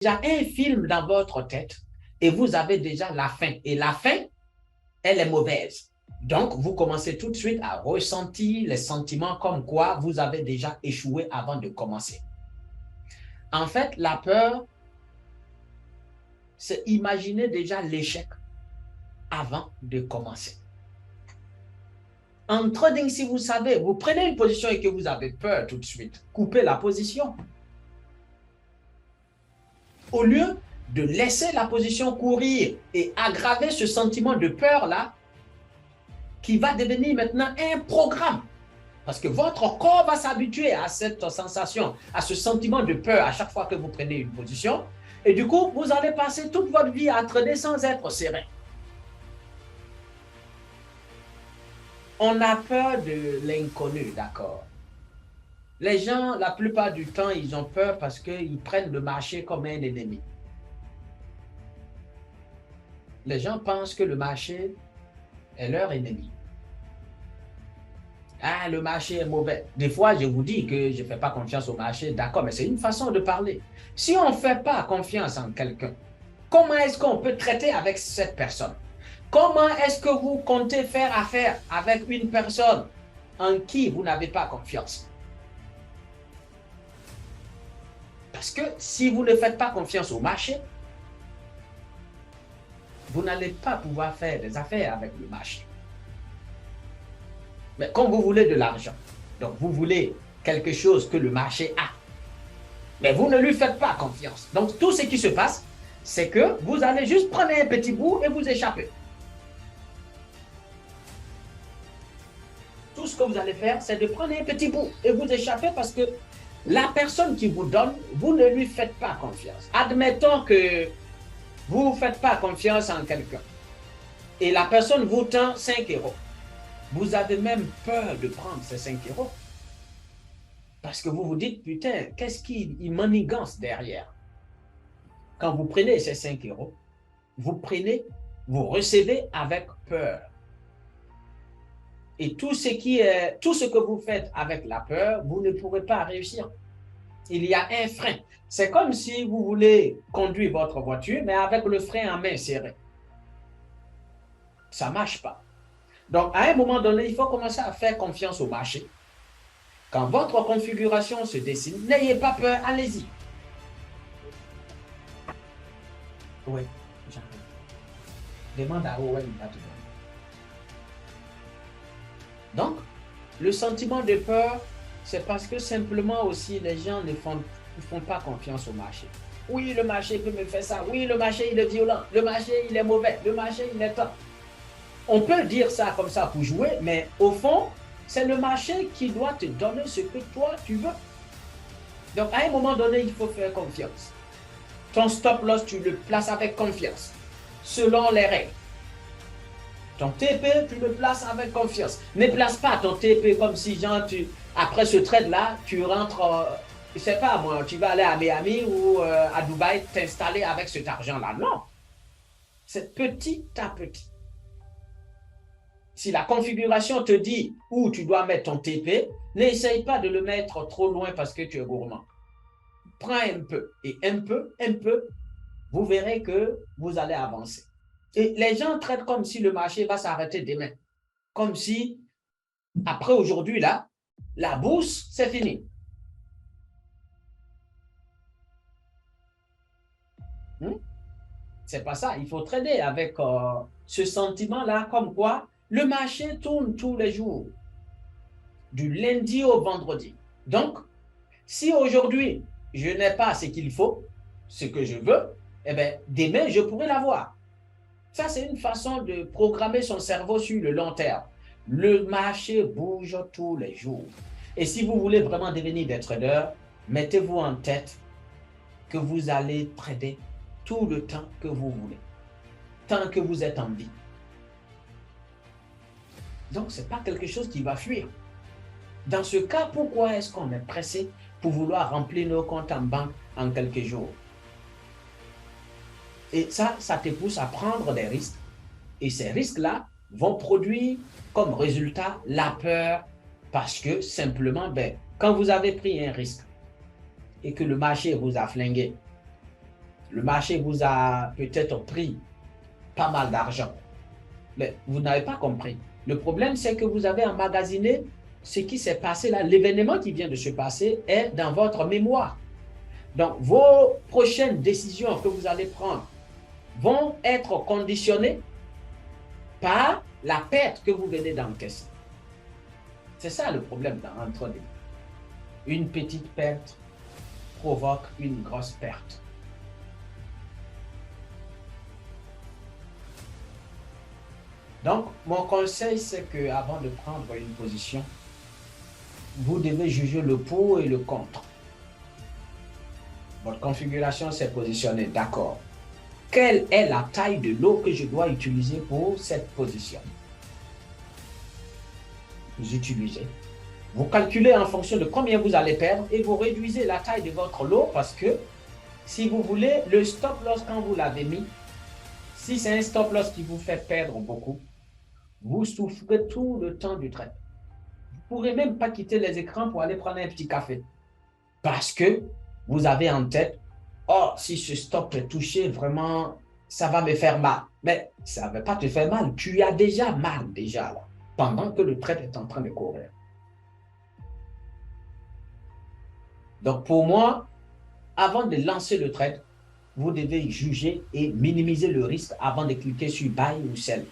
déjà un film dans votre tête et vous avez déjà la fin. Et la fin, elle est mauvaise. Donc, vous commencez tout de suite à ressentir les sentiments comme quoi vous avez déjà échoué avant de commencer. En fait, la peur, c'est imaginer déjà l'échec avant de commencer. En trading, si vous savez, vous prenez une position et que vous avez peur tout de suite, coupez la position. Au lieu de laisser la position courir et aggraver ce sentiment de peur-là, qui va devenir maintenant un programme. Parce que votre corps va s'habituer à cette sensation, à ce sentiment de peur à chaque fois que vous prenez une position. Et du coup, vous allez passer toute votre vie à trader sans être serein. On a peur de l'inconnu, d'accord. Les gens, la plupart du temps, ils ont peur parce qu'ils prennent le marché comme un ennemi. Les gens pensent que le marché est leur ennemi. Ah, le marché est mauvais. Des fois, je vous dis que je ne fais pas confiance au marché, d'accord, mais c'est une façon de parler. Si on ne fait pas confiance en quelqu'un, comment est-ce qu'on peut traiter avec cette personne? Comment est-ce que vous comptez faire affaire avec une personne en qui vous n'avez pas confiance? Parce que si vous ne faites pas confiance au marché, vous n'allez pas pouvoir faire des affaires avec le marché. Mais comme vous voulez de l'argent, donc vous voulez quelque chose que le marché a, mais vous ne lui faites pas confiance. Donc tout ce qui se passe, c'est que vous allez juste prendre un petit bout et vous échapper. Tout ce que vous allez faire, c'est de prendre un petit bout et vous échapper parce que la personne qui vous donne, vous ne lui faites pas confiance. Admettons que vous ne faites pas confiance en quelqu'un et la personne vous tend 5 euros. Vous avez même peur de prendre ces 5 euros. Parce que vous vous dites, putain, qu'est-ce qu'il manigance derrière? Quand vous prenez ces 5 euros, vous prenez, vous recevez avec peur. Et tout ce que vous faites avec la peur, vous ne pourrez pas réussir. Il y a un frein. C'est comme si vous voulez conduire votre voiture, mais avec le frein en main serré. Ça ne marche pas. Donc, à un moment donné, il faut commencer à faire confiance au marché. Quand votre configuration se dessine, n'ayez pas peur, allez-y. Oui, j'arrive. Demande à Owen, il va te donner. Donc, le sentiment de peur, c'est parce que simplement aussi les gens ne font pas confiance au marché. Oui, le marché peut me faire ça. Oui, le marché, il est violent. Le marché, il est mauvais. Le marché, il est top. On peut dire ça comme ça pour jouer, mais au fond, c'est le marché qui doit te donner ce que toi, tu veux. Donc, à un moment donné, il faut faire confiance. Ton stop loss, tu le places avec confiance, selon les règles. Ton TP, tu le places avec confiance. Ne place pas ton TP comme si, genre, après ce trade-là, tu rentres, je ne sais pas moi, tu vas aller à Miami ou à Dubaï t'installer avec cet argent-là. Non. C'est petit à petit. Si la configuration te dit où tu dois mettre ton TP, n'essaye pas de le mettre trop loin parce que tu es gourmand. Prends un peu et un peu, vous verrez que vous allez avancer. Et les gens traitent comme si le marché va s'arrêter demain. Comme si, après aujourd'hui, là, la bourse, c'est fini. Hmm? C'est pas ça. Il faut trader avec ce sentiment-là, comme quoi le marché tourne tous les jours, du lundi au vendredi. Donc, si aujourd'hui, je n'ai pas ce qu'il faut, ce que je veux, eh bien, demain, je pourrais l'avoir. Ça, c'est une façon de programmer son cerveau sur le long terme. Le marché bouge tous les jours. Et si vous voulez vraiment devenir des traders, mettez-vous en tête que vous allez trader tout le temps que vous voulez, tant que vous êtes en vie. Donc, ce n'est pas quelque chose qui va fuir. Dans ce cas, pourquoi est-ce qu'on est pressé pour vouloir remplir nos comptes en banque en quelques jours? Et ça te pousse à prendre des risques. Et ces risques-là vont produire comme résultat la peur parce que simplement, ben, quand vous avez pris un risque et que le marché vous a flingué, Le marché vous a peut-être pris pas mal d'argent, mais vous n'avez pas compris. Le problème, c'est que vous avez emmagasiné ce qui s'est passé là. L'événement qui vient de se passer est dans votre mémoire. Donc, vos prochaines décisions que vous allez prendre vont être conditionnées par la perte que vous venez d'encaisser. C'est ça le problème dans l'entre-deux. Une petite perte provoque une grosse perte. Donc, mon conseil, c'est qu'avant de prendre une position, vous devez juger le pour et le contre. Votre configuration s'est positionnée, d'accord. Quelle est la taille de l'eau que je dois utiliser pour cette position? Vous utilisez. Vous calculez en fonction de combien vous allez perdre et vous réduisez la taille de votre lot parce que si vous voulez, le stop loss quand vous l'avez mis, si c'est un stop loss qui vous fait perdre beaucoup, vous souffrez tout le temps du trade. Vous ne pourrez même pas quitter les écrans pour aller prendre un petit café parce que vous avez en tête, oh, si ce stop est touché, vraiment, ça va me faire mal. Mais ça ne va pas te faire mal. Tu as déjà mal déjà là, pendant que le trade est en train de courir. Donc pour moi, avant de lancer le trade, vous devez juger et minimiser le risque avant de cliquer sur buy ou sell.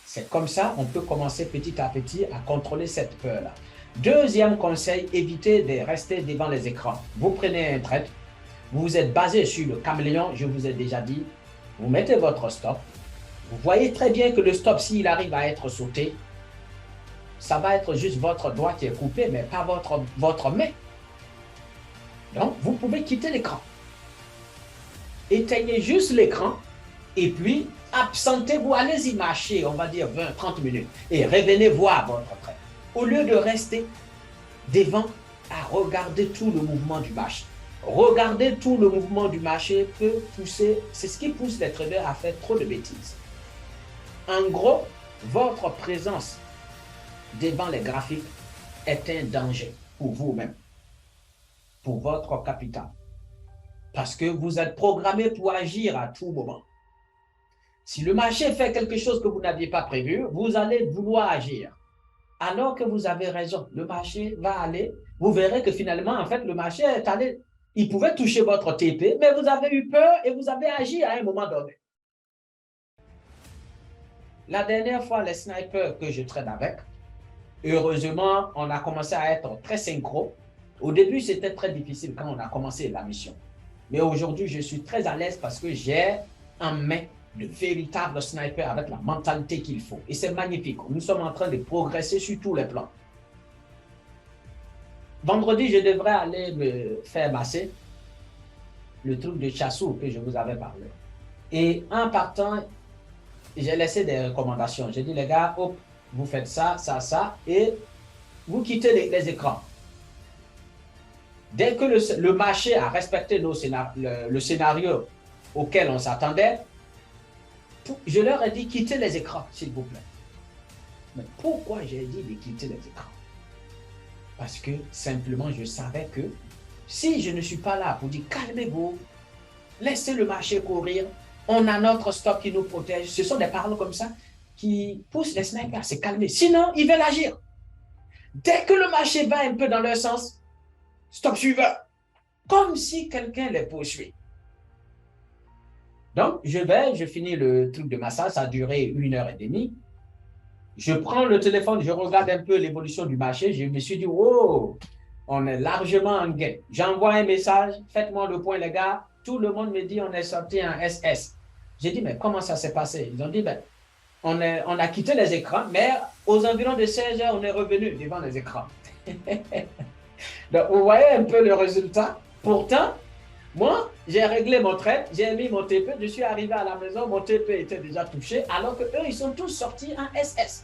C'est comme ça, on peut commencer petit à petit à contrôler cette peur-là. Deuxième conseil, évitez de rester devant les écrans. Vous prenez un trade, vous vous êtes basé sur le caméléon, je vous ai déjà dit, vous mettez votre stop. Vous voyez très bien que le stop, s'il arrive à être sauté, ça va être juste votre doigt qui est coupé, mais pas votre main. Donc, vous pouvez quitter l'écran. Éteignez juste l'écran et puis absentez-vous, allez-y marcher, on va dire 20-30 minutes et revenez voir votre trade. Au lieu de rester devant à regarder tout le mouvement du marché. Regarder tout le mouvement du marché peut pousser, c'est ce qui pousse les traders à faire trop de bêtises. En gros, votre présence devant les graphiques est un danger pour vous-même, pour votre capital. Parce que vous êtes programmé pour agir à tout moment. Si le marché fait quelque chose que vous n'aviez pas prévu, vous allez vouloir agir. Alors que vous avez raison, le marché va aller, vous verrez que finalement, en fait, le marché est allé, il pouvait toucher votre TP, mais vous avez eu peur et vous avez agi à un moment donné. La dernière fois, les snipers que je traîne avec, heureusement, on a commencé à être très synchro. Au début, c'était très difficile quand on a commencé la mission. Mais aujourd'hui, je suis très à l'aise parce que j'ai en main de véritables snipers avec la mentalité qu'il faut. Et c'est magnifique. Nous sommes en train de progresser sur tous les plans. Vendredi, je devrais aller me faire masser le truc de chassou que je vous avais parlé. Et en partant, j'ai laissé des recommandations. J'ai dit, les gars, hop, vous faites ça, ça, ça, et vous quittez les écrans. Dès que le marché a respecté le scénario auquel on s'attendait, je leur ai dit quittez les écrans, s'il vous plaît. Mais pourquoi j'ai dit de quitter les écrans? Parce que simplement, je savais que si je ne suis pas là pour dire calmez-vous, laissez le marché courir, on a notre stop qui nous protège. Ce sont des paroles comme ça qui poussent les snipers à se calmer. Sinon, ils veulent agir. Dès que le marché va un peu dans leur sens, stop suiveur. Comme si quelqu'un les poursuit. Donc, je finis le truc de massage, ça a duré 1h30. Je prends le téléphone, je regarde un peu l'évolution du marché, je me suis dit, oh, on est largement en gain. J'envoie un message, faites-moi le point, les gars. Tout le monde me dit, on est sorti en SS. J'ai dit, mais comment ça s'est passé? Ils ont dit, ben, on a quitté les écrans, mais aux environs de 16 heures, on est revenu devant les écrans. Donc, vous voyez un peu le résultat. Pourtant, moi, j'ai réglé mon trade, j'ai mis mon TP, je suis arrivé à la maison, mon TP était déjà touché, alors qu'eux, ils sont tous sortis en SS.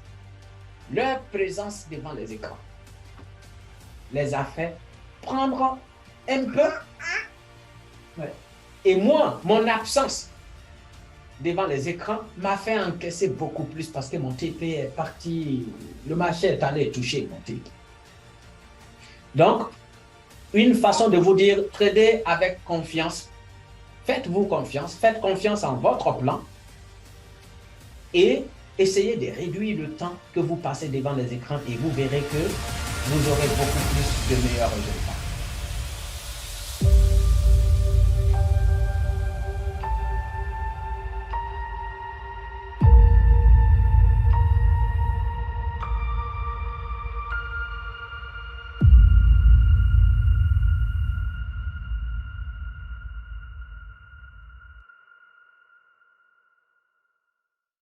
Leur présence devant les écrans les a fait prendre un peu. Ouais. Et moi, mon absence devant les écrans m'a fait encaisser beaucoup plus parce que mon TP est parti, le marché est allé toucher mon TP. Donc, une façon de vous dire, trader avec confiance, Faites-vous confiance, faites confiance en votre plan et essayez de réduire le temps que vous passez devant les écrans et vous verrez que vous aurez beaucoup plus de meilleurs résultats.